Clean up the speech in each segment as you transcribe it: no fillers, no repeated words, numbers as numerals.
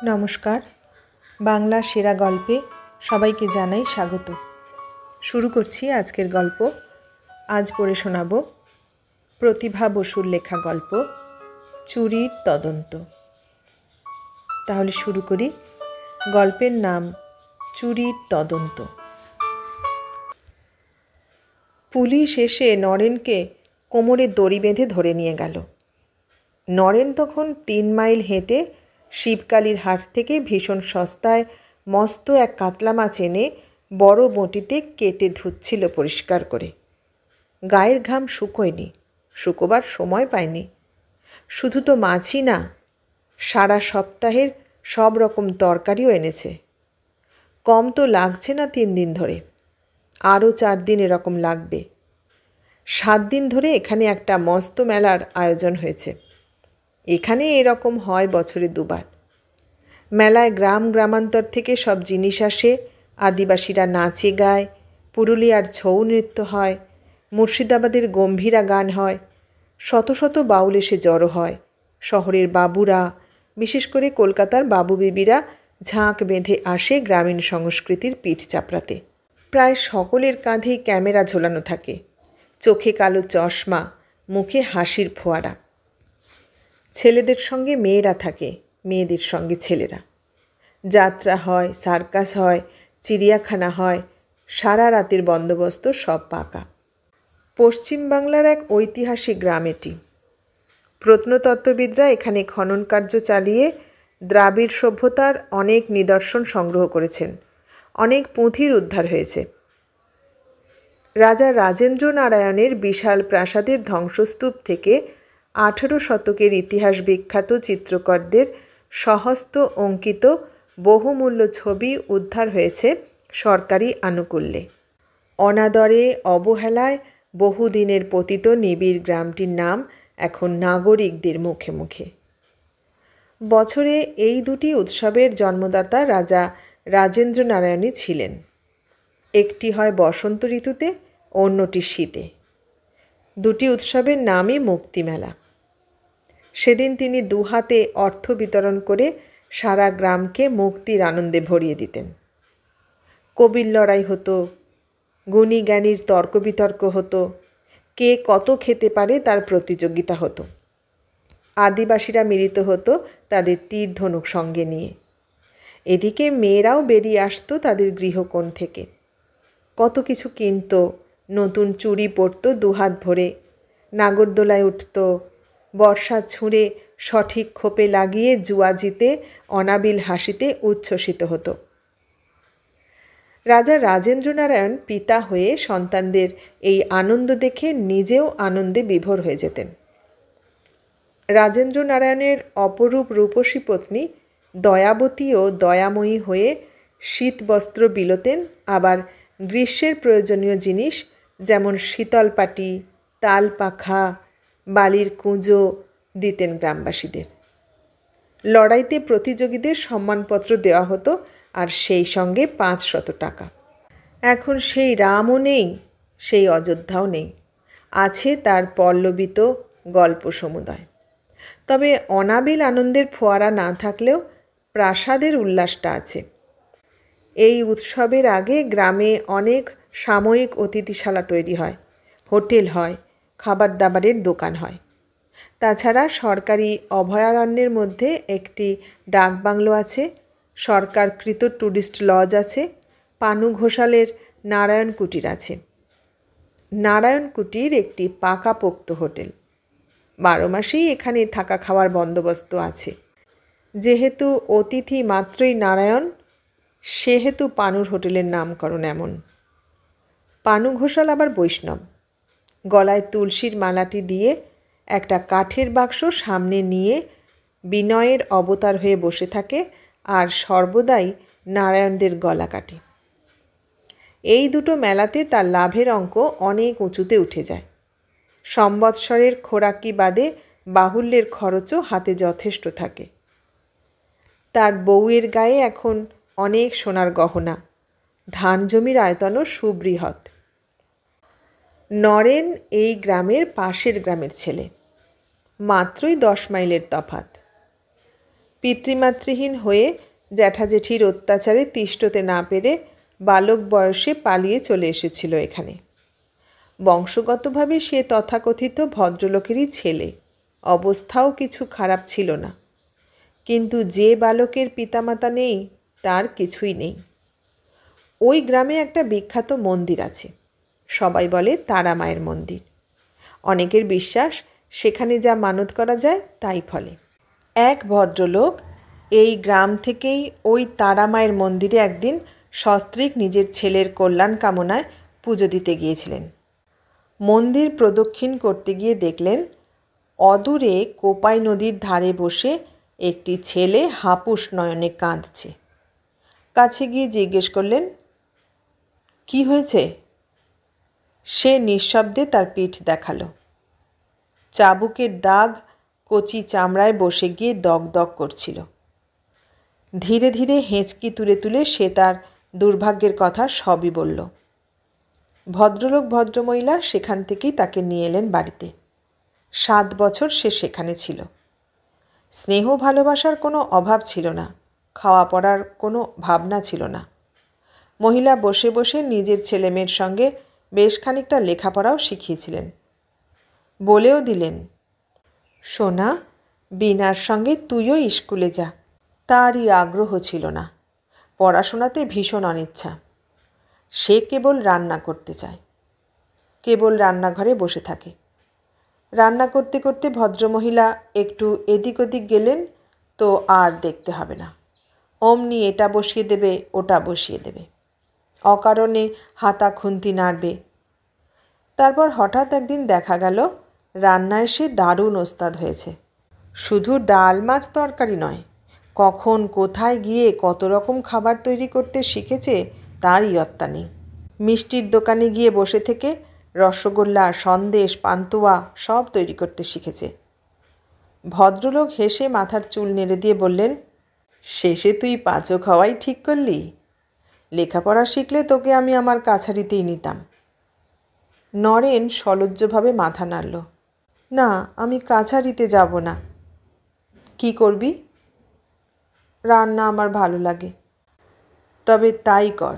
নমস্কার। বাংলা সেরা গল্পে সবাইকে জানাই স্বাগত। শুরু করছি আজকের গল্প। আজ পড়ে শোনাব প্রতিভা বসুর লেখা গল্প চুরির তদন্ত। তাহলে শুরু করি। গল্পের নাম চুরির তদন্ত। পুলিশ এসে নরেনকে কোমরে দড়ি বেঁধে ধরে নিয়ে গেল। নরেন তখন 3 মাইল হেঁটে শিবকালীর হাট থেকে ভীষণ সস্তায় মস্ত এক কাতলা মাছ এনে বড় বঁটিতে কেটে ধুচ্ছিল পরিষ্কার করে। গায়ের ঘাম শুকোয়নি, শুকোবার সময় পায়নি। শুধু তো মাছই না, সারা সপ্তাহের সব রকম তরকারিও এনেছে। কম তো লাগছে না 3 দিন ধরে, আরও 4 দিন এরকম লাগবে। 7 দিন ধরে এখানে একটা মস্ত মেলার আয়োজন হয়েছে। এখানে এরকম হয় বছরে 2 বার। মেলায় গ্রাম গ্রামান্তর থেকে সব জিনিস আসে, আদিবাসীরা নাচে গায়, পুরুলিয়ার ছৌ নৃত্য হয়, মুর্শিদাবাদের গম্ভীরা গান হয়, শত শত বাউল এসে জড়ো হয়। শহরের বাবুরা, বিশেষ করে কলকাতার বাবু বিবিরা ঝাঁক বেঁধে আসে গ্রামীণ সংস্কৃতির পিঠ চাপড়াতে। প্রায় সকলের কাঁধেই ক্যামেরা ঝোলানো থাকে, চোখে কালো চশমা, মুখে হাসির ফোয়ারা। ছেলেদের সঙ্গে মেয়েরা থাকে, মেয়েদের সঙ্গে ছেলেরা। যাত্রা হয়, সার্কাস হয়, চিড়িয়াখানা হয়, সারা রাতের বন্দোবস্ত সব পাকা। পশ্চিমবাংলার এক ঐতিহাসিক গ্রাম এটি। প্রত্নতত্ত্ববিদরা এখানে খনন কার্য চালিয়ে দ্রাবিড় সভ্যতার অনেক নিদর্শন সংগ্রহ করেছেন। অনেক পুঁথির উদ্ধার হয়েছে। রাজা রাজেন্দ্র নারায়ণের বিশাল প্রাসাদের ধ্বংসস্তূপ থেকে 18 শতকের ইতিহাস বিখ্যাত চিত্রকরদের স্বহস্ত অঙ্কিত বহুমূল্য ছবি উদ্ধার হয়েছে সরকারি আনুকূল্যে। অনাদরে অবহেলায় বহুদিনের পতিত নিবিড় গ্রামটির নাম এখন নাগরিকদের মুখে মুখে। বছরে এই 2টি উৎসবের জন্মদাতা রাজা রাজেন্দ্র নারায়ণই ছিলেন। একটি হয় বসন্ত ঋতুতে, অন্যটি শীতে। 2টি উৎসবের নামই মুক্তিমেলা। সেদিন তিনি 2 হাতে অর্থ বিতরণ করে সারা গ্রামকে মুক্তির আনন্দে ভরিয়ে দিতেন। কবির লড়াই হতো, গুণী জ্ঞানীর তর্ক বিতর্ক হতো, কে কত খেতে পারে তার প্রতিযোগিতা হতো। আদিবাসীরা মিলিত হতো তাদের তীর ধনুক সঙ্গে নিয়ে। এদিকে মেয়েরাও বেরিয়ে আসতো তাদের গৃহকোণ থেকে। কত কিছু কিনত, নতুন চুড়ি পরত 2 হাত ভরে, নাগরদোলায় উঠত, বর্ষা ছুঁড়ে সঠিক খোপে লাগিয়ে জুয়া জিতে অনাবিল হাসিতে উচ্ছ্বসিত হতো। রাজা রাজেন্দ্র নারায়ণ পিতা হয়ে সন্তানদের এই আনন্দ দেখে নিজেও আনন্দে বিভোর হয়ে যেতেন। রাজেন্দ্র নারায়ণের অপরূপ রূপসী পত্নী দয়াবতীও দয়াময়ী হয়ে শীত বস্ত্র বিলোতেন, আবার গ্রীষ্মের প্রয়োজনীয় জিনিস যেমন শীতলপাটি, তাল পাখা, বালির কুঁজো দিতেন গ্রামবাসীদের। লড়াইতে প্রতিযোগীদের সম্মানপত্র দেওয়া হতো, আর সেই সঙ্গে 500 টাকা। এখন সেই রামও নেই, সেই অযোধ্যাও নেই। আছে তার পল্লবিত গল্প সমুদয়। তবে অনাবিল আনন্দের ফোয়ারা না থাকলেও প্রাসাদের উল্লাসটা আছে। এই উৎসবের আগে গ্রামে অনেক সাময়িক অতিথিশালা তৈরি হয়, হোটেল হয়, খাবার দাবারের দোকান হয়। তাছাড়া সরকারি অভয়ারণ্যের মধ্যে একটি ডাকবাংলো আছে, সরকারকৃত ট্যুরিস্ট লজ আছে, পানু ঘোষালের নারায়ণ কুটির আছে। নারায়ণ কুটির একটি পাকাপোক্ত হোটেল। 12 মাসেই এখানে থাকা খাওয়ার বন্দোবস্ত আছে। যেহেতু অতিথি মাত্রই নারায়ণ, সেহেতু পানুর হোটেলের নামকরণ এমন। পানু ঘোষাল আবার বৈষ্ণব। গলায় তুলসীর মালাটি দিয়ে একটা কাঠের বাক্স সামনে নিয়ে বিনয়ের অবতার হয়ে বসে থাকে, আর সর্বদাই নারায়ণদের গলা কাটে। এই 2টো মেলাতে তার লাভের অঙ্ক অনেক উঁচুতে উঠে যায়। সম্বৎসরের খোরাকি বাদে বাহুল্যের খরচও হাতে যথেষ্ট থাকে। তার বউয়ের গায়ে এখন অনেক সোনার গহনা, ধান জমির আয়তনও সুবৃহৎ। নরেন এই গ্রামের পাশের গ্রামের ছেলে, মাত্রই 10 মাইলের তফাৎ। পিতৃমাতৃহীন হয়ে জ্যাঠাজেঠির অত্যাচারে তিষ্ঠতে না পেরে বালক বয়সে পালিয়ে চলে এসেছিল এখানে। বংশগতভাবে সে তথাকথিত ভদ্রলোকেরই ছেলে, অবস্থাও কিছু খারাপ ছিল না। কিন্তু যে বালকের পিতামাতা নেই তার কিছুই নেই। ওই গ্রামে একটা বিখ্যাত মন্দির আছে, সবাই বলে তারা মায়ের মন্দির। অনেকের বিশ্বাস সেখানে যা মানত করা যায় তাই ফলে। এক ভদ্রলোক এই গ্রাম থেকেই ওই তারা মায়ের মন্দিরে একদিন সস্ত্রীক নিজের ছেলের কল্যাণ কামনায় পুজো দিতে গিয়েছিলেন। মন্দির প্রদক্ষিণ করতে গিয়ে দেখলেন অদূরে কোপাই নদীর ধারে বসে একটি ছেলে হাপুস নয়নে কাঁদছে। কাছে গিয়ে জিজ্ঞেস করলেন, কি হয়েছে? সে নিঃশব্দে তার পিঠ দেখালো। চাবুকের দাগ কচি চামড়ায় বসে গিয়ে দগ দগ করছিল। ধীরে ধীরে হেঁচকি তুলে তুলে সে তার দুর্ভাগ্যের কথা সবই বলল। ভদ্রলোক ভদ্রমহিলা সেখান থেকেই তাকে নিয়ে এলেন বাড়িতে। 7 বছর সে সেখানে ছিল। স্নেহ ভালোবাসার কোনো অভাব ছিল না, খাওয়া পড়ার কোনো ভাবনা ছিল না। মহিলা বসে বসে নিজের ছেলেমেয়ের সঙ্গে বেশ খানিকটা লেখাপড়াও শিখিয়েছিলেন। বলেও দিলেন, সোনা, বিনার সঙ্গে তুইও স্কুলে যা। তারই আগ্রহ ছিল না, পড়াশোনাতে ভীষণ অনিচ্ছা। সে কেবল রান্না করতে চায়, কেবল রান্নাঘরে বসে থাকে। রান্না করতে করতে ভদ্রমহিলা একটু এদিক ওদিক গেলেন তো আর দেখতে হবে না, অমনি এটা বসিয়ে দেবে ওটা বসিয়ে দেবে, অকারণে হাতা খুন্তি নাড়বে। তারপর হঠাৎ একদিন দেখা গেল রান্নায় সে দারুণ ওস্তাদ হয়েছে। শুধু ডাল মাছ তরকারি নয়, কখন কোথায় গিয়ে কত রকম খাবার তৈরি করতে শিখেছে তার ইয়ত্তা নেই। মিষ্টির দোকানে গিয়ে বসে থেকে রসগোল্লা, সন্দেশ, পান্তুয়া সব তৈরি করতে শিখেছে। ভদ্রলোক হেসে মাথার চুল নেড়ে দিয়ে বললেন, শেষে তুই পাচক হওয়াই ঠিক করলি। লেখাপড়া শিখলে তোকে আমি আমার কাছারিতেই নিতাম। নরেন সলজ্জভাবে মাথা নাড়ল। না, আমি কাছারিতে যাব না। কি করবি? রান্না আমার ভালো লাগে। তবে তাই কর,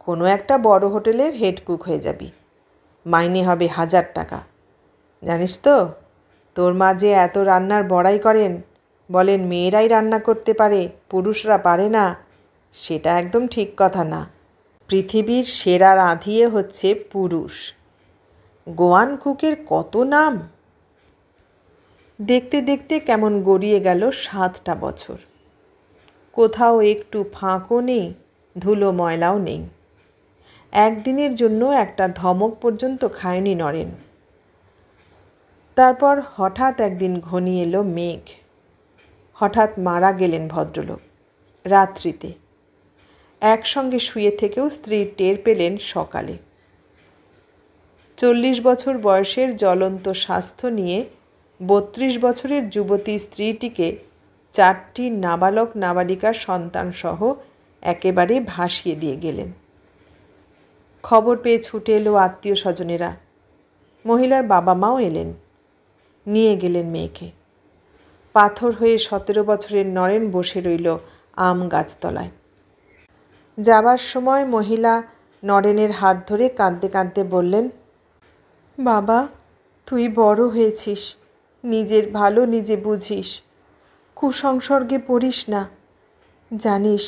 কোনো একটা বড় হোটেলের হেড কুক হয়ে যাবি, মাইনে হবে 1000 টাকা। জানিস তো, তোর মা যে এত রান্নার বড়াই করেন, বলেন মেয়েরাই রান্না করতে পারে, পুরুষরা পারে না, সেটা একদম ঠিক কথা না। পৃথিবীর সেরা রাঁধিয়ে হচ্ছে পুরুষ। গোয়ান কুকের কত নাম। দেখতে দেখতে কেমন গড়িয়ে গেল 7টা বছর। কোথাও একটু ফাঁকও নেই, ধুলো ময়লাও নেই। একদিনের জন্য একটা ধমক পর্যন্ত খায়নি নরেন। তারপর হঠাৎ একদিন ঘনিয়ে এলো মেঘ। হঠাৎ মারা গেলেন ভদ্রলোক, রাত্রিতে। একসঙ্গে শুয়ে থেকেও স্ত্রী টের পেলেন সকালে। 40 বছর বয়সের জ্বলন্ত স্বাস্থ্য নিয়ে 32 বছরের যুবতী স্ত্রীটিকে 4টি নাবালক নাবালিকার সন্তানসহ একেবারে ভাসিয়ে দিয়ে গেলেন। খবর পেয়ে ছুটে এলো আত্মীয় স্বজনেরা। মহিলার বাবা মাও এলেন, নিয়ে গেলেন মেয়েকে। পাথর হয়ে 17 বছরের নরেন বসে রইল আম গাছতলায়। যাবার সময় মহিলা নরেনের হাত ধরে কাঁদতে কাঁদতে বললেন, বাবা, তুই বড় হয়েছিস, নিজের ভালো নিজে বুঝিস, কুসংসর্গে পড়িস না। জানিস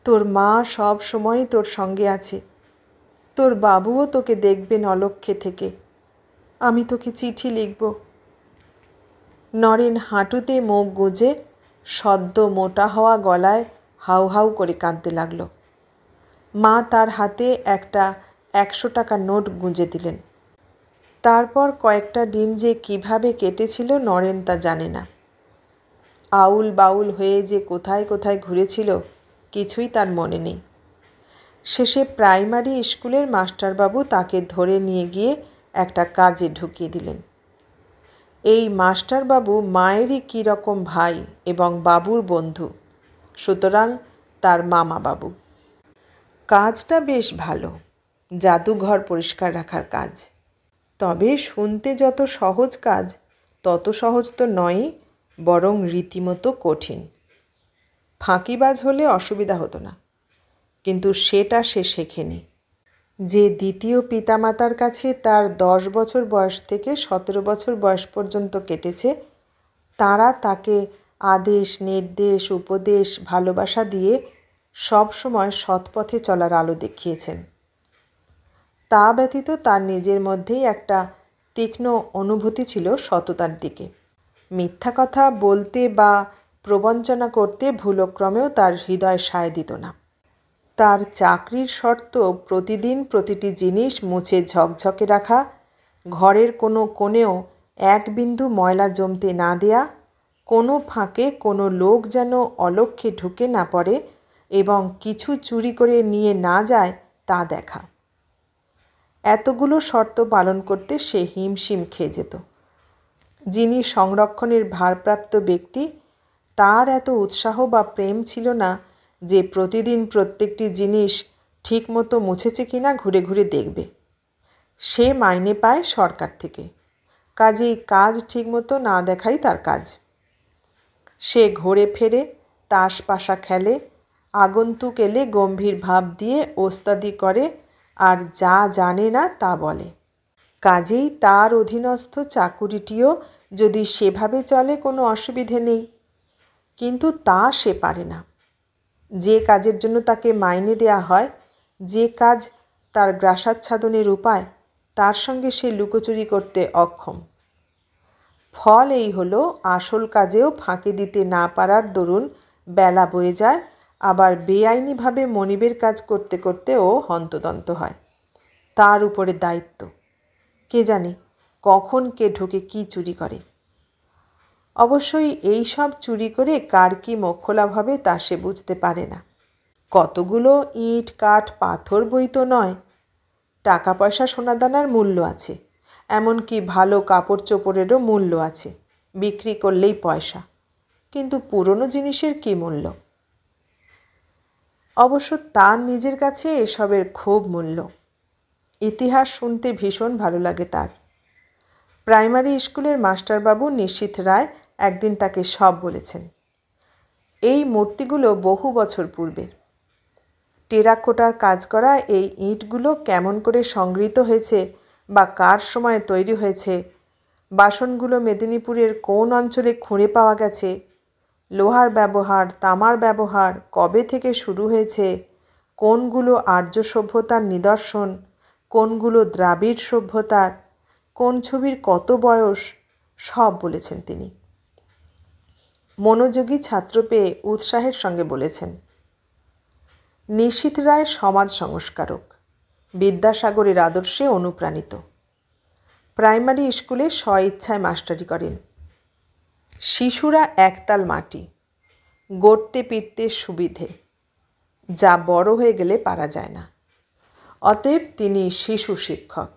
তোর মা সব সময় তোর সঙ্গে আছে, তোর বাবুও তোকে দেখবেন অলক্ষ্যে থেকে। আমি তোকে চিঠি লিখব। নরেন হাঁটুতে মুখ গুঁজে সদ্য মোটা হওয়া গলায় হাউ হাউ করে কাঁদতে লাগল। মা তার হাতে একটা 100 টাকা নোট গুঁজে দিলেন। তারপর কয়েকটা দিন যে কিভাবে কেটেছিল নরেন তা জানে না। আউল বাউল হয়ে যে কোথায় কোথায় ঘুরেছিল কিছুই তার মনে নেই। শেষে প্রাইমারি স্কুলের মাস্টারবাবু তাকে ধরে নিয়ে গিয়ে একটা কাজে ঢুকিয়ে দিলেন। এই মাস্টারবাবু মায়েরই কী রকম ভাই এবং বাবুর বন্ধু, সুতরাং তার মামা বাবু। কাজটা বেশ ভালো, জাদুঘর পরিষ্কার রাখার কাজ। তবে শুনতে যত সহজ কাজ তত সহজ তো নয়ই, বরং রীতিমতো কঠিন। ফাঁকিবাজ হলে অসুবিধা হতো না, কিন্তু সেটা সে শেখেনি। যে দ্বিতীয় পিতামাতার কাছে তার 10 বছর বয়স থেকে 17 বছর বয়স পর্যন্ত কেটেছে, তারা তাকে আদেশ, নির্দেশ, উপদেশ, ভালোবাসা দিয়ে সব সময় সৎপথে চলার আলো দেখিয়েছেন। তা ব্যতীত তার নিজের মধ্যেই একটা তীক্ষ্ণ অনুভূতি ছিল সততার দিকে। মিথ্যা কথা বলতে বা প্রবঞ্চনা করতে ভুলক্রমেও তার হৃদয় সায় দিত না। তার চাকরির শর্ত প্রতিদিন প্রতিটি জিনিস মুছে ঝকঝকে রাখা, ঘরের কোনো কোণেও এক বিন্দু ময়লা জমতে না দেয়া, কোনো ফাঁকে কোনো লোক যেন অলক্ষ্যে ঢুকে না পড়ে এবং কিছু চুরি করে নিয়ে না যায় তা দেখা। এতগুলো শর্ত পালন করতে সে হিমশিম খেয়ে যেত। যিনি সংরক্ষণের ভারপ্রাপ্ত ব্যক্তি, তার এত উৎসাহ বা প্রেম ছিল না যে প্রতিদিন প্রত্যেকটি জিনিস ঠিকমতো মুছেছে কিনা ঘুরে ঘুরে দেখবে। সে মাইনে পায় সরকার থেকে, কাজেই কাজ ঠিকমতো না দেখাই তার কাজ। সে ঘোরে ফেরে, তাস পাশা খেলে, আগন্তুক এলে গম্ভীর ভাব দিয়ে ওস্তাদি করে আর যা জানে না তা বলে। কাজেই তার অধীনস্থ চাকুরিটিও যদি সেভাবে চলে কোনো অসুবিধে নেই, কিন্তু তা সে পারে না। যে কাজের জন্য তাকে মাইনে দেয়া হয়, যে কাজ তার গ্রাসাচ্ছাদনের উপায়, তার সঙ্গে সে লুকোচুরি করতে অক্ষম। ফল এই হলো, আসল কাজেও ফাঁকি দিতে না পারার দরুন বেলা বয়ে যায়, আবার বেআইনিভাবে মনিবের কাজ করতে করতে ও হন্তদন্ত হয়। তার উপরে দায়িত্ব। কে জানে কখন কে ঢোকে কি চুরি করে। অবশ্যই এই সব চুরি করে কার কি মোক্ষলাভ হবে তা সে বুঝতে পারে না। কতগুলো ইট, কাঠ, পাথর বই তো নয়, টাকা পয়সা সোনাদানার মূল্য আছে, এমনকি ভালো কাপড় চোপড়েরও মূল্য আছে, বিক্রি করলেই পয়সা। কিন্তু পুরনো জিনিসের কী মূল্য? অবশ্য তার নিজের কাছে এসবের খুব মূল্য। ইতিহাস শুনতে ভীষণ ভালো লাগে তার। প্রাইমারি স্কুলের মাস্টারবাবু নিশীথ রায় একদিন তাকে সব বলেছেন। এই মূর্তিগুলো বহু বছর পূর্বের। টেরাকোটার কাজ করা এই ইঁটগুলো কেমন করে সংগৃহীত হয়েছে বা কার সময় তৈরি হয়েছে, বাসনগুলো মেদিনীপুরের কোন অঞ্চলে খুঁড়ে পাওয়া গেছে, লোহার ব্যবহার, তামার ব্যবহার কবে থেকে শুরু হয়েছে, কোনগুলো আর্য সভ্যতার নিদর্শন, কোনগুলো দ্রাবিড় সভ্যতার, কোন ছবির কত বয়স, সব বলেছেন তিনি। মনোযোগী ছাত্র পেয়ে উৎসাহের সঙ্গে বলেছেন। নিশীথ রায় সমাজ সংস্কারক, বিদ্যাসাগরের আদর্শে অনুপ্রাণিত। প্রাইমারি স্কুলে স্বইচ্ছায় মাস্টারি করেন। শিশুরা একতাল মাটি, গড়তে পিটতে সুবিধে, যা বড় হয়ে গেলে পারা যায় না। অতএব তিনি শিশু শিক্ষক।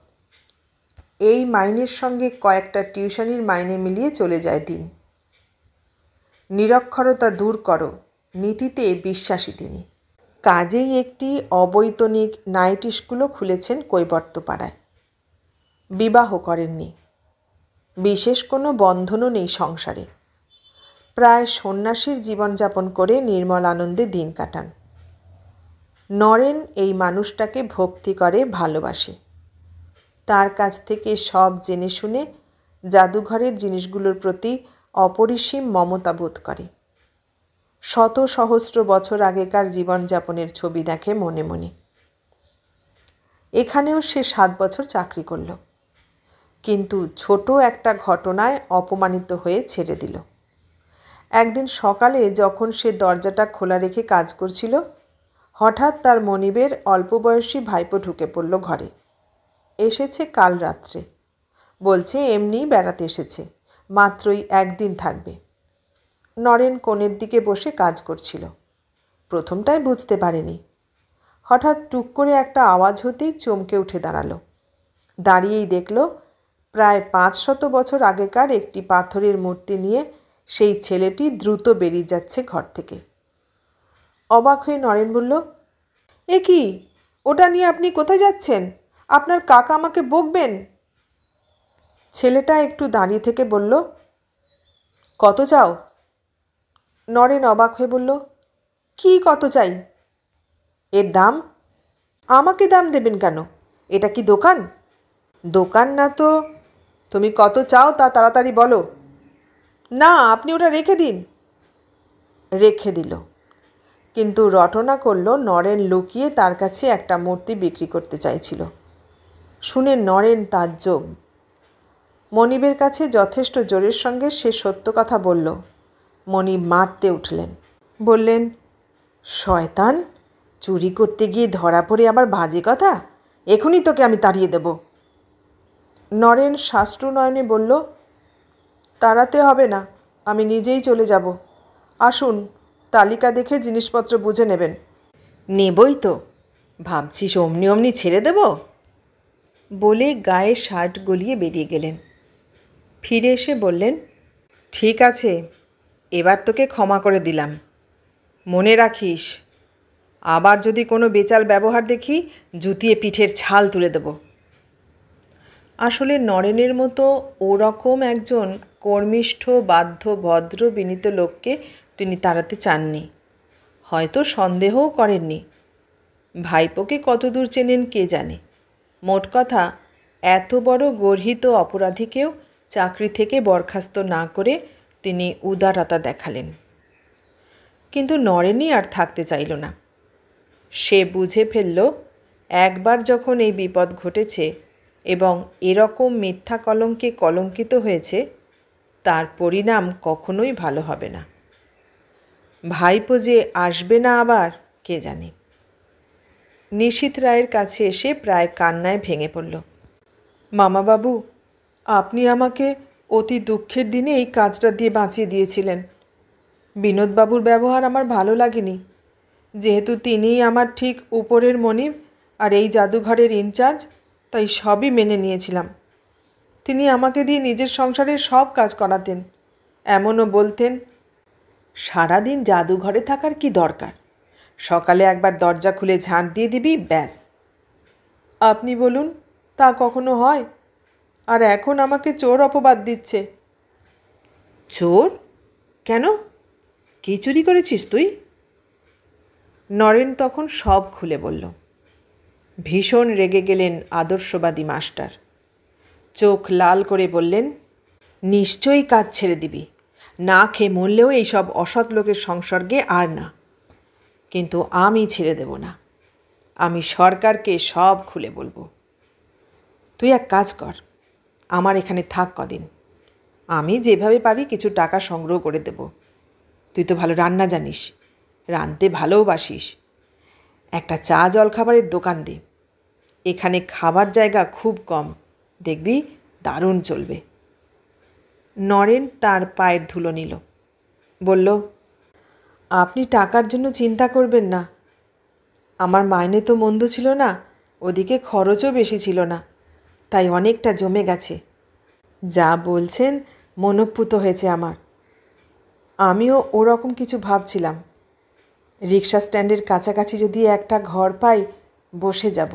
এই মাইনের সঙ্গে কয়েকটা টিউশনির মাইনে মিলিয়ে চলে যায় দিন। নিরক্ষরতা দূর করো নীতিতে বিশ্বাসী তিনি। কাজেই একটি অবৈতনিক নাইট স্কুলও খুলেছেন কৈবর্তপাড়ায়। বিবাহ করেননি, বিশেষ কোনো বন্ধনও নেই সংসারে। প্রায় সন্ন্যাসীর জীবনযাপন করে নির্মল আনন্দে দিন কাটান। নরেন এই মানুষটাকে ভক্তি করে, ভালোবাসে। তার কাছ থেকে সব জেনে শুনে জাদুঘরের জিনিসগুলোর প্রতি অপরিসীম মমতা বোধ করে। শত সহস্র বছর আগেকার জীবনযাপনের ছবি দেখে মনে মনে। এখানেও সে 7 বছর চাকরি করল, কিন্তু ছোট একটা ঘটনায় অপমানিত হয়ে ছেড়ে দিল। একদিন সকালে যখন সে দরজাটা খোলা রেখে কাজ করছিল, হঠাৎ তার মনিবের অল্প বয়সী ভাইপো ঢুকে পড়ল ঘরে। এসেছে কাল রাত্রে, বলছে এমনিই বেড়াতে এসেছে, মাত্রই একদিন থাকবে। নরেন কোণের দিকে বসে কাজ করছিল। প্রথমটায় বুঝতে পারেনি। হঠাৎ টুক করে একটা আওয়াজ হতেই চমকে উঠে দাঁড়ালো। দাঁড়িয়েই দেখল প্রায় 500 বছর আগেকার একটি পাথরের মূর্তি নিয়ে সেই ছেলেটি দ্রুত বেরিয়ে যাচ্ছে ঘর থেকে। অবাক হয়ে নরেন বলল, এ কি, ওটা নিয়ে আপনি কোথায় যাচ্ছেন? আপনার কাকা আমাকে বকবেন। ছেলেটা একটু দাঁড়িয়ে থেকে বলল, কত চাও? নরেন অবাক হয়ে বলল, কি কত চাই? এর দাম? আমাকে দাম দেবেন কেন? এটা কি দোকান? দোকান না তো। তুমি কত চাও তা তাড়াতাড়ি বলো। না, আপনি ওটা রেখে দিন। রেখে দিল, কিন্তু রটনা করল নরেন লুকিয়ে তার কাছে একটা মূর্তি বিক্রি করতে চাইছিল। শুনে নরেন তাজ্জব। মনিবের কাছে যথেষ্ট জোরের সঙ্গে সে সত্য কথা বলল। মনিব মারতে উঠলেন, বললেন, শয়তান, চুরি করতে গিয়ে ধরা পড়ে আবার বাজে কথা, এখনই তোকে আমি তাড়িয়ে দেব। নরেন শাস্ত্রু নয়নে বলল, তাড়াতে হবে না, আমি নিজেই চলে যাব। আসুন, তালিকা দেখে জিনিসপত্র বুঝে নেবেন। নেবই তো, ভাবছিস অমনি অমনি ছেড়ে দেব? বলে গায়ে শার্ট গলিয়ে বেরিয়ে গেলেন। ফিরে এসে বললেন, ঠিক আছে, এবার তোকে ক্ষমা করে দিলাম। মনে রাখিস, আবার যদি কোনো বেচাল ব্যবহার দেখি জুতিয়ে পিঠের ছাল তুলে দেব। আসলে নরেনের মতো ওরকম একজন কর্মিষ্ঠ, বাধ্য, ভদ্র, বিনীত লোককে তিনি তাড়াতে চাননি। হয়তো সন্দেহও করেননি। ভাইপোকে কতদূর চেনেন কে জানে। মোট কথা, এত বড় গর্হিত অপরাধীকেও চাকরি থেকে বরখাস্ত না করে তিনি উদারতা দেখালেন। কিন্তু নরেনই আর থাকতে চাইল না। সে বুঝে ফেলল, একবার যখন এই বিপদ ঘটেছে এবং এরকম মিথ্যা কলঙ্কে কলঙ্কিত হয়েছে, তার পরিণাম কখনোই ভালো হবে না। ভাইপো যে আসবে না আবার কে জানে। নিশীথ রায়ের কাছে এসে প্রায় কান্নায় ভেঙে পড়ল। মামাবাবু, আপনি আমাকে অতি দুঃখের দিনে এই কাজটা দিয়ে বাঁচিয়ে দিয়েছিলেন। বিনোদবাবুর ব্যবহার আমার ভালো লাগেনি। যেহেতু তিনিই আমার ঠিক উপরের মনিব আর এই জাদুঘরের ইনচার্জ, তাই সবই মেনে নিয়েছিলাম। তিনি আমাকে দিয়ে নিজের সংসারের সব কাজ করাতেন। এমনও বলতেন, সারাদিন জাদুঘরে থাকার কি দরকার, সকালে একবার দরজা খুলে ঝাঁট দিয়ে দিবি, ব্যাস। আপনি বলুন, তা কখনো হয়? আর এখন আমাকে চোর অপবাদ দিচ্ছে। চোর? কেন? কী চুরি করেছিস তুই? নরেন তখন সব খুলে বলল। ভীষণ রেগে গেলেন আদর্শবাদী মাস্টার। চোখ লাল করে বললেন, নিশ্চয়ই কাজ ছেড়ে দিবি, না খেয়ে মরলেও এইসব অসৎ লোকের সংসর্গে আর না। কিন্তু আমি ছেড়ে দেব না। আমি সরকারকে সব খুলে বলবো। তুই এক কাজ কর, আমার এখানে থাক কদিন। আমি যেভাবে পারি কিছু টাকা সংগ্রহ করে দেব। তুই তো ভালো রান্না জানিস, রাঁধতে ভালোবাসিস। একটা চা জলখাবারের দোকান দে। এখানে খাবার জায়গা খুব কম, দেখবি দারুণ চলবে। নরেন তার পায়ের ধুলো নিল, বলল, আপনি টাকার জন্য চিন্তা করবেন না। আমার মাইনে তো মন্দ ছিল না, ওদিকে খরচও বেশি ছিল না, তাই অনেকটা জমে গেছে। যা বলছেন মনোপুত হয়েছে আমার। আমিও ওরকম কিছু ভাবছিলাম। রিক্সা স্ট্যান্ডের কাছাকাছি যদি একটা ঘর পাই, বসে যাব।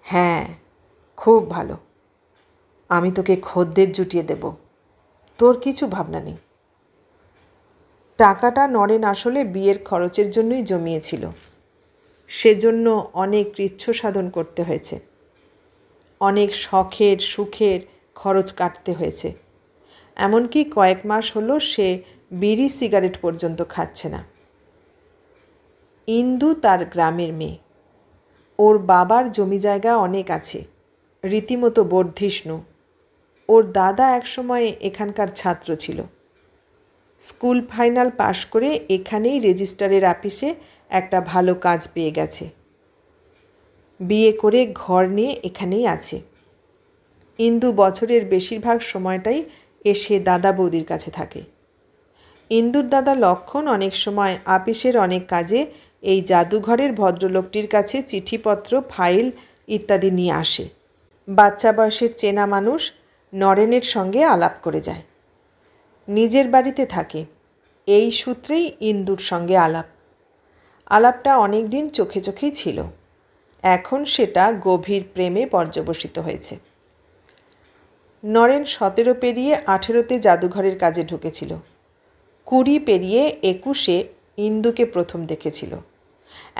হ্যাঁ, খুব ভালো। আমি তোকে খদ্দের জুটিয়ে দেব, তোর কিছু ভাবনা নেই। টাকাটা নরেন আসলে বিয়ের খরচের জন্যই জমিয়েছিল। সেজন্য অনেক কৃচ্ছ সাধন করতে হয়েছে, অনেক শখের সুখের খরচ কাটতে হয়েছে। এমনকি কয়েক মাস হলো সে বিড়ি সিগারেট পর্যন্ত খাচ্ছে না। ইন্দু তার গ্রামের মেয়ে। ওর বাবার জমি জায়গা অনেক আছে, রীতিমতো বর্ধিষ্ণু। ওর দাদা একসময় এখানকার ছাত্র ছিল। স্কুল ফাইনাল পাশ করে এখানেই রেজিস্ট্রারের আপিসে একটা ভালো কাজ পেয়ে গেছে। বিয়ে করে ঘর নিয়ে এখানেই আছে। ইন্দু বছরের বেশিরভাগ সময়টাই এসে দাদা বৌদির কাছে থাকে। ইন্দুর দাদা লক্ষণ অনেক সময় আপিসের অনেক কাজে এই জাদুঘরের ভদ্রলোকটির কাছে চিঠিপত্র, ফাইল ইত্যাদি নিয়ে আসে। বাচ্চা বয়সের চেনা মানুষ নরেনের সঙ্গে আলাপ করে যায়। নিজের বাড়িতে থাকে, এই সূত্রেই ইন্দুর সঙ্গে আলাপটা অনেক দিন চোখে চোখেই ছিল। এখন সেটা গভীর প্রেমে পর্যবসিত হয়েছে। নরেন 17 পেরিয়ে 18তে জাদুঘরের কাজে ঢুকেছিল। 20 পেরিয়ে 21-এ ইন্দুকে প্রথম দেখেছিল।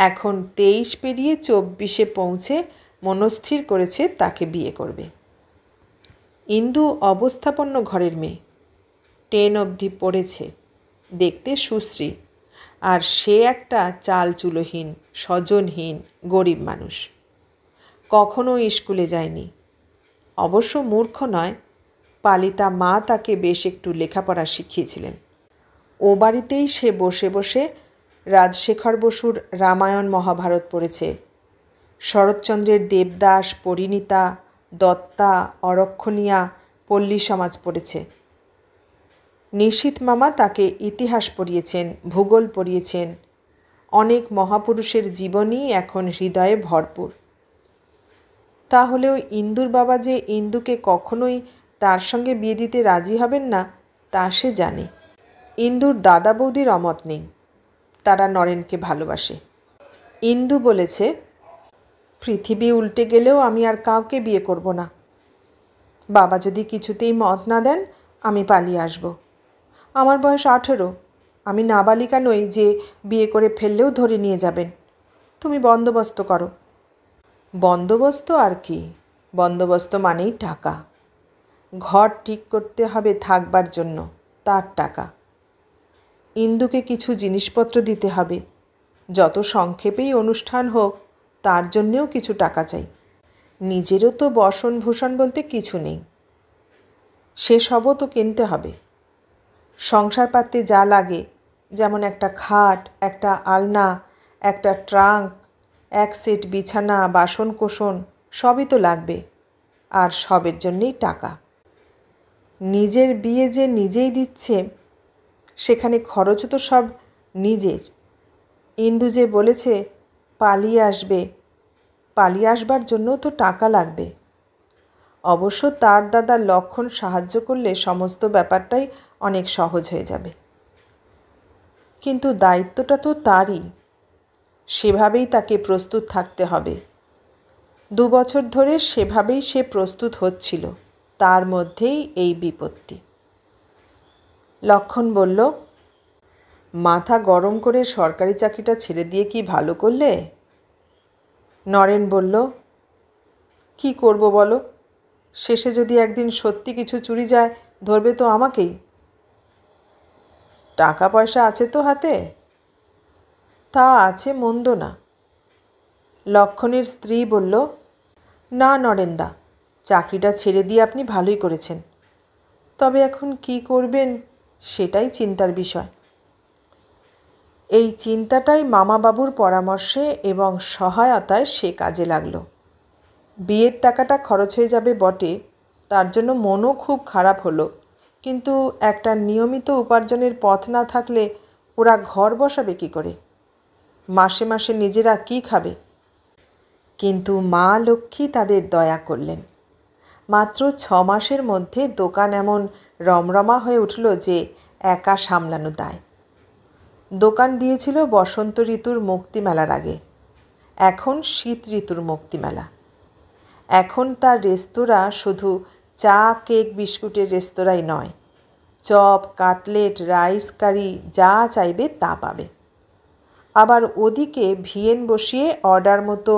এখন 23 পেরিয়ে 24-এ পৌঁছে মনস্থির করেছে তাকে বিয়ে করবে। ইন্দু অবস্থাপন্ন ঘরের মেয়ে, 10 অবধি পড়েছে, দেখতে সুশ্রী, আর সে একটা চালচুলোহীন, স্বজনহীন গরিব মানুষ। কখনো স্কুলে যায়নি, অবশ্য মূর্খ নয়, পালিতা মা তাকে বেশ একটু লেখাপড়া শিখিয়েছিলেন। ও বাড়িতেই সে বসে বসে রাজশেখর বসুর রামায়ণ মহাভারত পড়েছে, শরৎচন্দ্রের দেবদাস, পরিণীতা, দত্তা, অরক্ষণীয়া, পল্লী সমাজ পড়েছে। নিশীথ মামা তাকে ইতিহাস পড়িয়েছেন, ভূগোল পড়িয়েছেন। অনেক মহাপুরুষের জীবনী এখন হৃদয়ে ভরপুর। তাহলেও ইন্দুর বাবা যে ইন্দুকে কখনোই তার সঙ্গে বিয়ে দিতে রাজি হবেন না তা সে জানে। ইন্দুর দাদা বৌদির অমত নেই, তারা নরেনকে ভালোবাসে। ইন্দু বলেছে, পৃথিবী উল্টে গেলেও আমি আর কাউকে বিয়ে করব না। বাবা যদি কিছুতেই মত না দেন আমি পালিয়ে আসব। আমার বয়স 18, আমি নাবালিকা নই যে বিয়ে করে ফেললেও ধরে নিয়ে যাবেন। তুমি বন্দোবস্ত করো। বন্দোবস্ত আর কি, বন্দোবস্ত মানেই টাকা। ঘর ঠিক করতে হবে থাকবার জন্য, তার টাকা। ইন্দুকে কিছু জিনিসপত্র দিতে হবে, যত সংক্ষেপেই অনুষ্ঠান হোক তার জন্যেও কিছু টাকা চাই। নিজেরও তো বসনভূষণ বলতে কিছু নেই, সেসবও তো কিনতে হবে। সংসার পাততে যা লাগে, যেমন একটা খাট, একটা আলনা, একটা ট্রাঙ্ক, এক সেট বিছানা, বাসনকোসন, সবই তো লাগবে, আর সবের জন্যেই টাকা। নিজের বিয়ে যে নিজেই দিচ্ছে, সেখানে খরচও তো সব নিজের। ইন্দু যে বলেছে পালিয়ে আসবে, পালিয়ে আসবার জন্য তো টাকা লাগবে। অবশ্য তার দাদা লক্ষণ সাহায্য করলে সমস্ত ব্যাপারটাই অনেক সহজ হয়ে যাবে। কিন্তু দায়িত্বটা তো তারই, সেভাবেই তাকে প্রস্তুত থাকতে হবে। 2 বছর ধরে সেভাবেই সে প্রস্তুত হচ্ছিল, তার মধ্যেই এই বিপত্তি। লক্ষণ বলল, মাথা গরম করে সরকারি চাকরিটা ছেড়ে দিয়ে কি ভালো করলে? নরেন বলল, কি করব বলো, শেষে যদি একদিন সত্যি কিছু চুরি যায় ধরবে তো আমাকেই। টাকা পয়সা আছে তো হাতে? তা আছে, মন্দ না। লক্ষণের স্ত্রী বলল, না নরেনদা, চাকরিটা ছেড়ে দিয়ে আপনি ভালোই করেছেন, তবে এখন কি করবেন সেটাই চিন্তার বিষয়। এই চিন্তাটাই মামাবাবুর পরামর্শে এবং সহায়তায় সে কাজে লাগলো। বিয়ের টাকাটা খরচ হয়ে যাবে বটে, তার জন্য মনও খুব খারাপ হলো, কিন্তু একটা নিয়মিত উপার্জনের পথ না থাকলে ওরা ঘর বসাবে কী করে? মাসে মাসে নিজেরা কি খাবে? কিন্তু মা লক্ষ্মী তাদের দয়া করলেন। মাত্র 6 মাসের মধ্যে দোকান এমন রমরমা হয়ে উঠল যে একা সামলানো দায়। দোকান দিয়েছিল বসন্ত ঋতুর মুক্তিমেলার আগে, এখন শীত ঋতুর মুক্তিমেলা। এখন তার রেস্তোরাঁ শুধু চা, কেক, বিস্কুটের রেস্তোরাঁই নয়, চপ, কাটলেট, রাইস কারি যা চাইবে তা পাবে। আবার ওদিকে ভিয়েন বসিয়ে অর্ডার মতো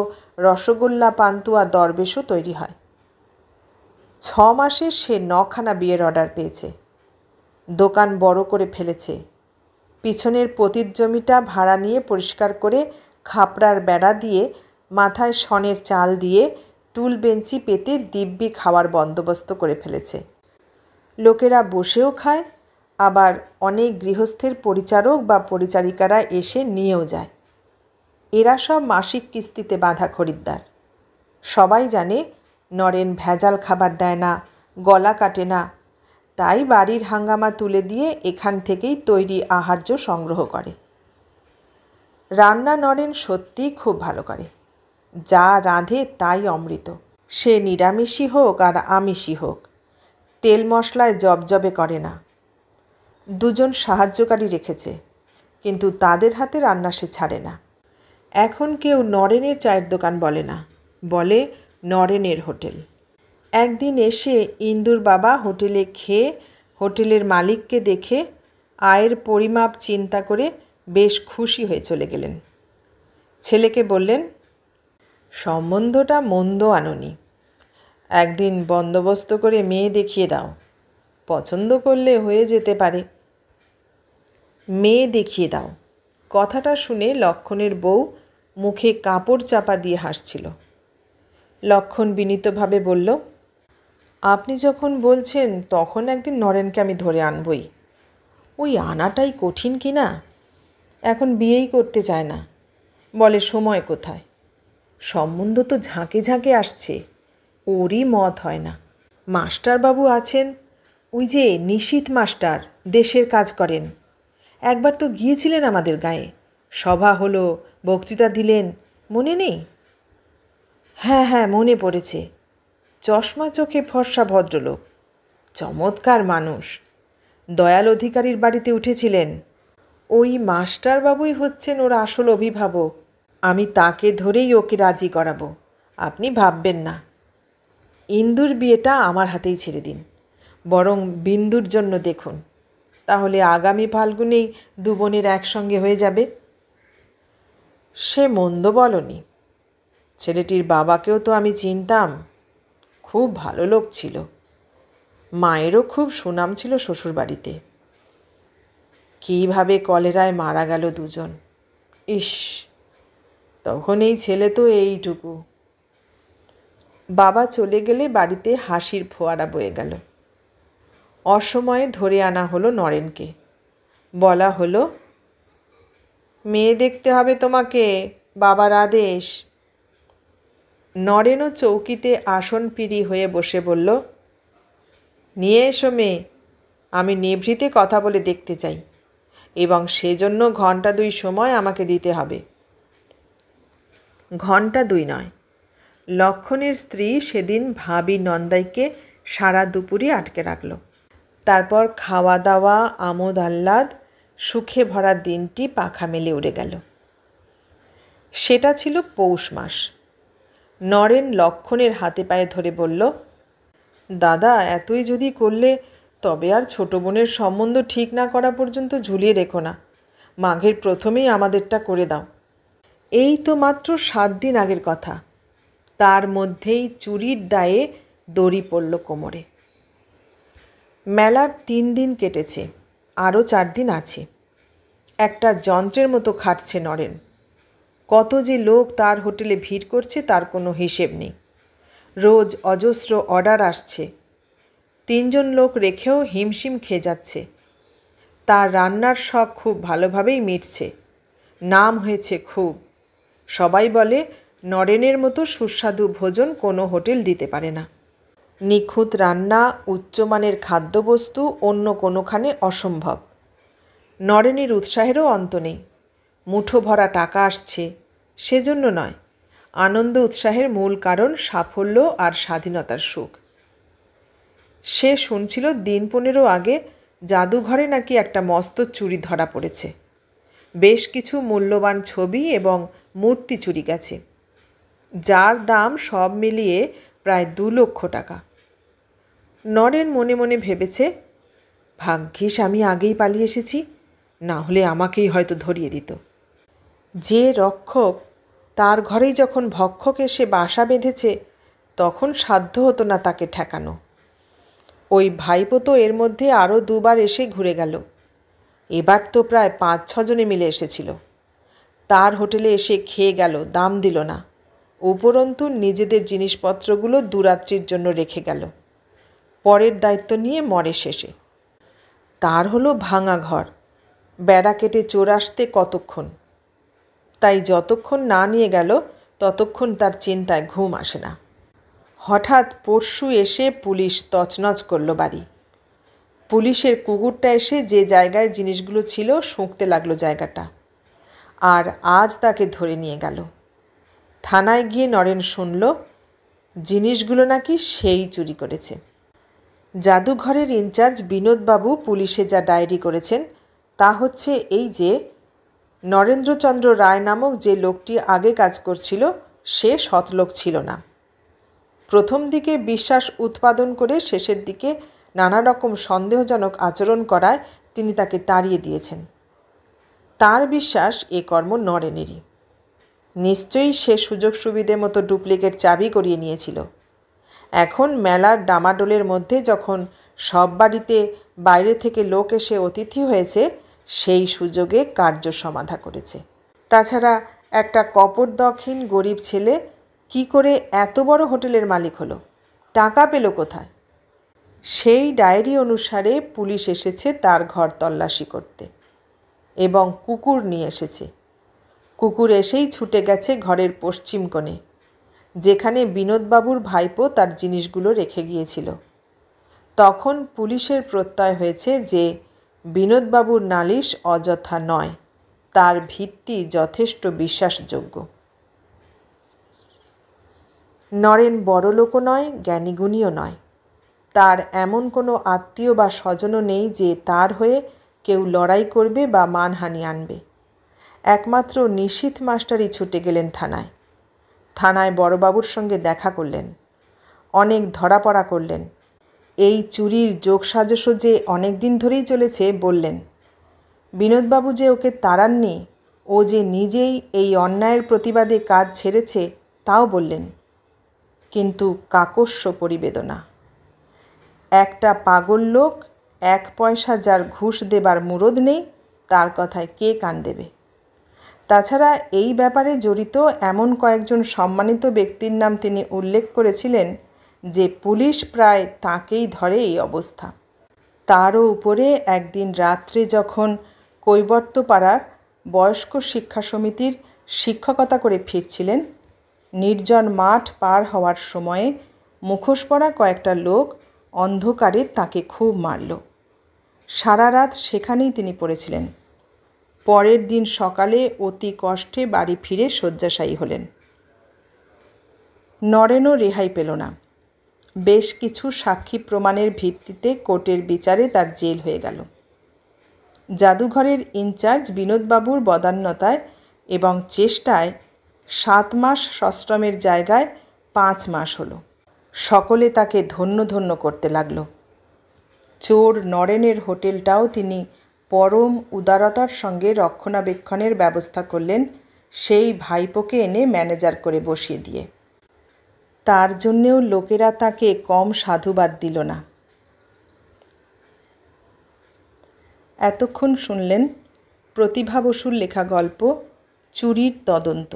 রসগোল্লা, পান্তুয়া, দরবেশও তৈরি হয়। 6 মাসে সে 9খানা বিয়ের অর্ডার পেয়েছে। দোকান বড় করে ফেলেছে। পিছনের পতিত জমিটা ভাড়া নিয়ে পরিষ্কার করে খাপড়ার বেড়া দিয়ে, মাথায় শনের চাল দিয়ে, টুল বেঞ্চি পেতে দিব্যি খাওয়ার বন্দোবস্ত করে ফেলেছে। লোকেরা বসেও খায়, আবার অনেক গৃহস্থের পরিচারক বা পরিচারিকারা এসে নিয়েও যায়। এরা সব মাসিক কিস্তিতে বাঁধা খরিদ্দার। সবাই জানে নরেন ভেজাল খাবার দেয় না, গলা কাটে না, তাই বাড়ির হাঙ্গামা তুলে দিয়ে এখান থেকেই তৈরি আহার্য সংগ্রহ করে। রান্না নরেন সত্যিই খুব ভালো করে, যা রাঁধে তাই অমৃত। সে নিরামিষই হোক আর আমিষই হোক, তেল মশলায় জবজবে করে না। 2 জন সাহায্যকারী রেখেছে, কিন্তু তাদের হাতে রান্না সে ছাড়ে না। এখন কেউ নরেনের চায়ের দোকান বলে না, বলে নরেনের হোটেল। একদিন এসে ইন্দুর বাবা হোটেলে খেয়ে হোটেলের মালিককে দেখে আয়ের পরিমাপ চিন্তা করে বেশ খুশি হয়ে চলে গেলেন। ছেলেকে বললেন, সম্বন্ধটা মন্দ আনোনি, একদিন বন্দোবস্ত করে মেয়ে দেখিয়ে দাও, পছন্দ করলে হয়ে যেতে পারে। মেয়ে দেখিয়ে দাও, কথাটা শুনে লক্ষণের বউ মুখে কাপড় চাপা দিয়ে হাসছিল। লক্ষণ বিনীতভাবে বলল, আপনি যখন বলছেন তখন একদিন নরেনকে আমি ধরে আনবই। ওই আনাটাই কঠিন কি না? এখন বিয়েই করতে চায় না, বলে সময় কোথায়। সম্বন্ধ তো ঝাঁকে ঝাঁকে আসছে, ওরই মত হয় না। মাস্টারবাবু আছেন, ওই যে নিশীথ মাস্টার, দেশের কাজ করেন, একবার তো গিয়েছিলেন আমাদের গায়ে, সভা হলো, বক্তৃতা দিলেন, মনে নেই? হ্যাঁ হ্যাঁ, মনে পড়েছে। চশমা চোখে ফর্সা ভদ্রলোক, চমৎকার মানুষ। দয়াল অধিকারীর বাড়িতে উঠেছিলেন। ওই মাস্টারবাবুই হচ্ছেন ওর আসল অভিভাবক। আমি তাকে ধরেই ওকে রাজি করাবো, আপনি ভাববেন না। ইন্দুর বিয়েটা আমার হাতেই ছেড়ে দিন, বরং বিন্দুর জন্য দেখুন, তাহলে আগামী ফাল্গুনেই দু বোনের একসঙ্গে হয়ে যাবে। সে মন্দ বলনি, ছেলেটির বাবাকেও তো আমি চিনতাম, খুব ভালো লোক ছিল। মায়েরও খুব সুনাম ছিল শ্বশুরবাড়িতে। কীভাবে কলেরায় মারা গেল দুজন, ইস! তখন এই ছেলে তো এইটুকু। বাবা চলে গেলে বাড়িতে হাসির ফোয়ারা বয়ে গেল। অসময়ে ধরে আনা হলো নরেনকে। বলা হলো, মেয়ে দেখতে হবে তোমাকে, বাবার আদেশ। নরেনও চৌকিতে আসন পিড়ি হয়ে বসে বলল, নিয়ে এসো মেয়ে, আমি নিভৃতে কথা বলে দেখতে চাই, এবং সেজন্য 2 ঘণ্টা সময় আমাকে দিতে হবে। 2 ঘণ্টা নয়, লক্ষণের স্ত্রী সেদিন ভাবি নন্দাইকে সারা দুপুরই আটকে রাখল। তারপর খাওয়া দাওয়া, আমোদ আহ্লাদ, সুখে ভরা দিনটি পাখা মেলে উড়ে গেল। সেটা ছিল পৌষ মাস। নরেন লক্ষণের হাতে পায়ে ধরে বলল, দাদা, এতই যদি করলে তবে আর ছোট বোনের সম্বন্ধ ঠিক না করা পর্যন্ত ঝুলিয়ে রেখো না, মাঘের প্রথমেই আমাদেরটা করে দাও। এই তো মাত্র 7 দিন আগের কথা, তার মধ্যেই চুরির দায়ে দড়ি পড়ল কোমরে। মেলার 3 দিন কেটেছে, আরও 4 দিন আছে। একটা যন্ত্রের মতো খাটছে নরেন। কত যে লোক তার হোটেলে ভিড় করছে তার কোনো হিসেব নেই। রোজ অজস্র অর্ডার আসছে। 3 জন লোক রেখেও হিমশিম খেয়ে যাচ্ছে। তার রান্নার শখ খুব ভালোভাবেই মিটছে, নাম হয়েছে খুব। সবাই বলে নরেনের মতো সুস্বাদু ভোজন কোনো হোটেল দিতে পারে না। নিখুঁত রান্না, উচ্চমানের খাদ্যবস্তু অন্য কোনোখানে অসম্ভব। নরেনের উৎসাহেরও অন্ত নেই। মুঠো ভরা টাকা আসছে, সেজন্য নয়, আনন্দ উৎসাহের মূল কারণ সাফল্য আর স্বাধীনতার সুখ। সে শুনছিল 15 দিন আগে জাদুঘরে নাকি একটা মস্ত চুরি ধরা পড়েছে। বেশ কিছু মূল্যবান ছবি এবং মূর্তি চুরি গেছে, যার দাম সব মিলিয়ে প্রায় 2 লক্ষ টাকা। নরেন মনে মনে ভেবেছে, ভাগ্যিস আমি আগেই পালিয়ে এসেছি, না হলে আমাকেই হয়তো ধরিয়ে দিত। যে রক্ষক, তার ঘরেই যখন ভক্ষক এসে বাসা বেঁধেছে, তখন সাধ্য হতো না তাকে ঠেকানো। ওই ভাইপো তো এর মধ্যে আরও 2 বার এসে ঘুরে গেল। এবার তো প্রায় 5-6 জনে মিলে এসেছিল। তার হোটেলে এসে খেয়ে গেল, দাম দিল না, উপরন্তু নিজেদের জিনিসপত্রগুলো 2 রাত্রির জন্য রেখে গেল। পরের দায়িত্ব নিয়ে মরে শেষে। তার হলো ভাঙা ঘর, বেড়া কেটে চোর আসতে কতক্ষণ। তাই যতক্ষণ না নিয়ে গেল ততক্ষণ তার চিন্তায় ঘুম আসে না। হঠাৎ পরশু এসে পুলিশ তছনছ করল বাড়ি। পুলিশের কুকুরটা এসে যে জায়গায় জিনিসগুলো ছিল শুঁকতে লাগলো জায়গাটা, আর আজ তাকে ধরে নিয়ে গেল। থানায় গিয়ে নরেন শুনল জিনিসগুলো নাকি সেই চুরি করেছে। জাদুঘরের ইনচার্জ বিনোদবাবু পুলিশে যা ডায়েরি করেছেন তা হচ্ছে এই যে, নরেন্দ্রচন্দ্র রায় নামক যে লোকটি আগে কাজ করছিল সে সৎলোক ছিল না। প্রথম দিকে বিশ্বাস উৎপাদন করে শেষের দিকে নানা রকম সন্দেহজনক আচরণ করায় তিনি তাকে তাড়িয়ে দিয়েছেন। তার বিশ্বাস এ কর্ম নরেনেরই। নিশ্চয়ই সে সুযোগ সুবিধে মতো ডুপ্লিকেট চাবি করিয়ে নিয়েছিল। এখন মেলার ডামাডোলের মধ্যে যখন সব বাড়িতে বাইরে থেকে লোক এসে অতিথি হয়েছে, সেই সুযোগে কার্য সমাধা করেছে। তাছাড়া একটা কপটদক্ষহীন গরিব ছেলে কি করে এত বড় হোটেলের মালিক হলো? টাকা পেল কোথায়? সেই ডায়েরি অনুসারে পুলিশ এসেছে তার ঘর তল্লাশি করতে এবং কুকুর নিয়ে এসেছে। কুকুর এসেই ছুটে গেছে ঘরের পশ্চিম কোণে, যেখানে বিনোদবাবুর ভাইপো তার জিনিসগুলো রেখে গিয়েছিল। তখন পুলিশের প্রত্যয় হয়েছে যে বিনোদবাবুর নালিশ অযথা নয়, তার ভিত্তি যথেষ্ট বিশ্বাসযোগ্য। নরেন বড়লোকও নয়, জ্ঞানীগুণীও নয়। তার এমন কোনো আত্মীয় বা স্বজনও নেই যে তার হয়ে কেউ লড়াই করবে বা মানহানি আনবে। একমাত্র নিশীথ মাস্টারই ছুটে গেলেন থানায়। থানায় বড়বাবুর সঙ্গে দেখা করলেন, অনেক ধরাপড়া করলেন। এই চুরির যোগসাজশও যে অনেক দিন ধরেই চলেছে বললেন। বিনোদবাবু যে ওকে তাড়াননি, ও যে নিজেই এই অন্যায়ের প্রতিবাদে কাজ ছেড়েছে তাও বললেন। কিন্তু কাকস্য পরিবেদনা। একটা পাগল লোক, 1 পয়সা যার ঘুষ দেবার মুরদ নেই, তার কথায় কে কান দেবে? তাছাড়া এই ব্যাপারে জড়িত এমন কয়েকজন সম্মানিত ব্যক্তির নাম তিনি উল্লেখ করেছিলেন যে পুলিশ প্রায় তাঁকেই ধরে এই অবস্থা। তারও উপরে একদিন রাত্রে যখন কৈবর্তপাড়ার বয়স্ক শিক্ষা সমিতির শিক্ষকতা করে ফিরছিলেন, নির্জন মাঠ পার হওয়ার সময়ে মুখোশ পরা কয়েকটা লোক অন্ধকারে তাকে খুব মারল। সারা রাত সেখানেই তিনি পড়েছিলেন। পরের দিন সকালে অতি কষ্টে বাড়ি ফিরে শয্যাশায়ী হলেন। নরেনও রেহাই পেল না। বেশ কিছু সাক্ষী প্রমাণের ভিত্তিতে কোর্টের বিচারে তার জেল হয়ে গেল। জাদুঘরের ইনচার্জ বিনোদবাবুর বদান্যতায় এবং চেষ্টায় 7 মাস সশ্রমের জায়গায় 5 মাস হলো। সকলে তাকে ধন্য ধন্য করতে লাগল। চোর নরেনের হোটেলটাও তিনি পরম উদারতার সঙ্গে রক্ষণাবেক্ষণের ব্যবস্থা করলেন, সেই ভাইপোকে এনে ম্যানেজার করে বসিয়ে দিয়ে। তার জন্যেও লোকেরা তাকে কম সাধুবাদ দিল না। এতক্ষণ শুনলেন প্রতিভা বসুর লেখা গল্প চুরির তদন্ত।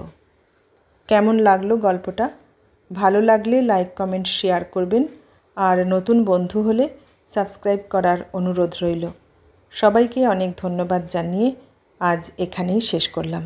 কেমন লাগলো গল্পটা? ভালো লাগলে লাইক, কমেন্ট, শেয়ার করবেন। আর নতুন বন্ধু হলে সাবস্ক্রাইব করার অনুরোধ রইল। সবাইকে অনেক ধন্যবাদ জানিয়ে আজ এখানেই শেষ করলাম।